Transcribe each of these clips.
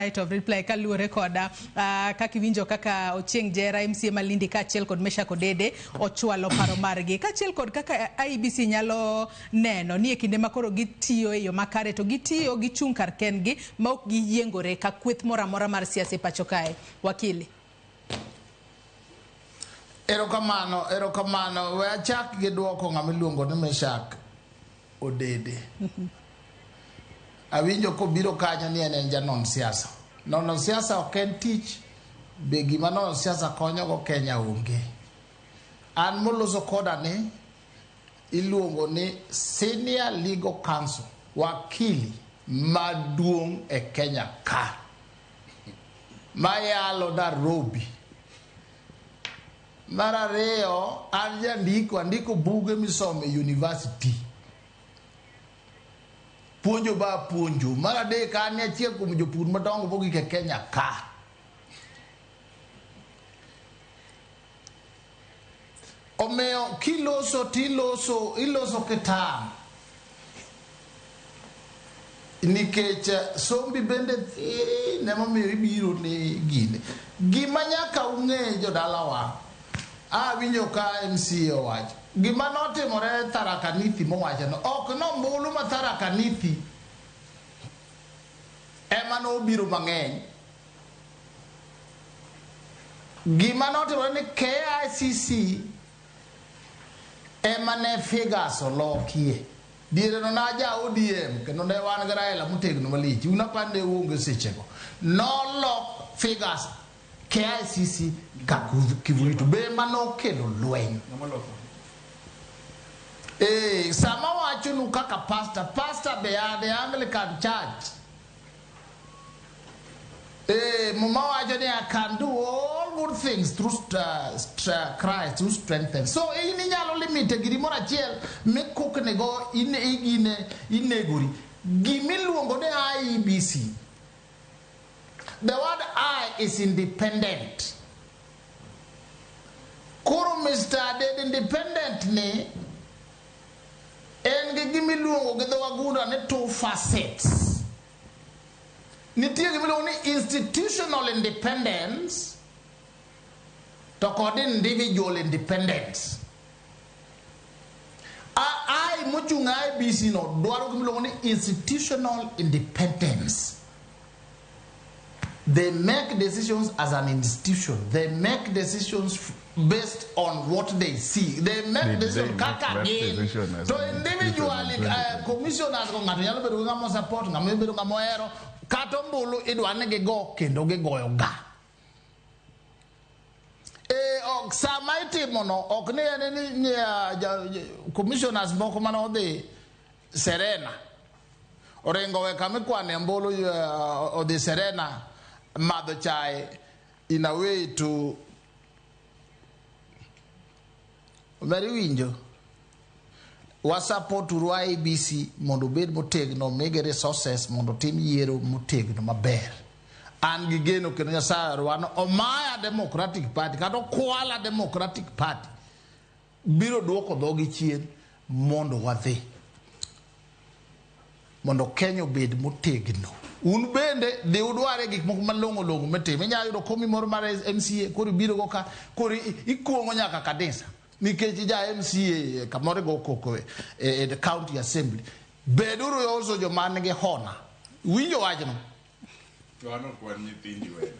of reply kaluore koda kaka winjo kaka Ochieng Jera MCA Malindi kaachiel kod Odede ochwalo paro margi kaachiel kod kaka IEBC nyalo neno ni e kinde makoro gitiyo e yo makare to gitiyo gichung' kar kendgi ma ok giyiengore ka kweth moro amora mar siasa e pacho kae. Wakili. Erokamano we achak gi duoko ng'ama iluongo ni Meshak Odede. Awinjo kobiro kanyo ni en janon siasa. Nono siasa ok en tich, be gima nono siasa konyogo Kenya onge. An moloso koda ni iluongo ni Senior Legal Counsel, wakili maduong' e Kenya ka. Mayalo Nairobi. Mar ariyo, an andiko buge misome university. Puonjo ba puonjo. Mar adek an achiel kuom jopur madongo mogik e Kenya ka. Omiyo iloso kitang'. Nikech sombi bende ne momiyo ibiro ne gine. Gima nyaka ung'e jodalawa. Winjo ka MCA owacho. Gima notimore Tharaka Nithi mowacho no. Ok nombulu ma Tharaka Nithi ema nobiro mang'eny. Gima notimore ni KICC ema ne figures olokie. Diere no na ja ODM kendo ne wan gi Raila motegno malich. Una pande uonge sechego. Nolok figures KICC kivurito be mano kelo lweny. Sama wacho nu kaka pastor be ade Anglican Church. Mama wacho ni I can do all good things through Christ who strengthens. So ini nyalo limite giri moro achiel mikukne go ineguri. Gimiluongo ni IEBC. The word I is independent. Kuro Mr. Odede independent ni en gimiluongo gi dhowagunda ni two facets. Nitie gimiluongo ni institutional independence to kod individual independence. I mochung' IEBC no dwaro gimiluongo ni institutional independence. They make decisions as an institution. They make decisions based on what they see. They make decisions kaka again. So individually, commissioners go ng'ato nyalo bedo ng'ama support, ng'ama bedo ng'ama ohero, kata ombulu idwane gigo kendo gigoyo ga. Sama itimo no ok ni en commissioners moko mano odhi Serena. Orengo we kama kwane ombulu odhi Serena madho chai in a way to very winjo support to IEBC mondo bed motegno mege resources mondo tim yiero motegno maber an gigeno kendo Nyasaye rwano omaya Democratic Party kata kwala Democratic Party biro duoko dhogi chien mondo wadhi mondo Kenya bed motegno. Un bende de udware gik moko malongo metime nya yudo komi moro mar MCA kori biro go ka kori ikuongo nyaka kanisa nikech ja MCA kamoro go koko e the county assembly beduru yoso jo man gi hona winjo wachno wano kwan nyithindi we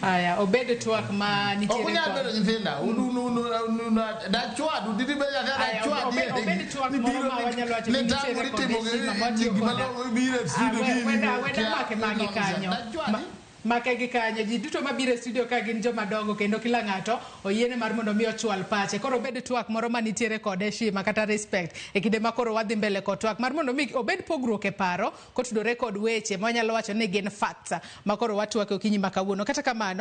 aya obede twak ma nitiere ko onya bedo nyithinda da chwadu didi be ya da chwadu obede twak moro ma wanyalo wacho ni nitiere ko bire studio weda make kanyo make gi kanyo ji duto mabire studio ka gin joma dongo kendo kila ng'ato oyiene mar mondo mi ochwal pache koro obed twak moro ma nitiere kod heshima kata respect e kinde makoro wadhi mbele kod twak mar mondo mi obed pogruok e paro kotudore kod weche ma wanyalo wacho ni gin facts makoro watwak okinyi makawuono kata kamano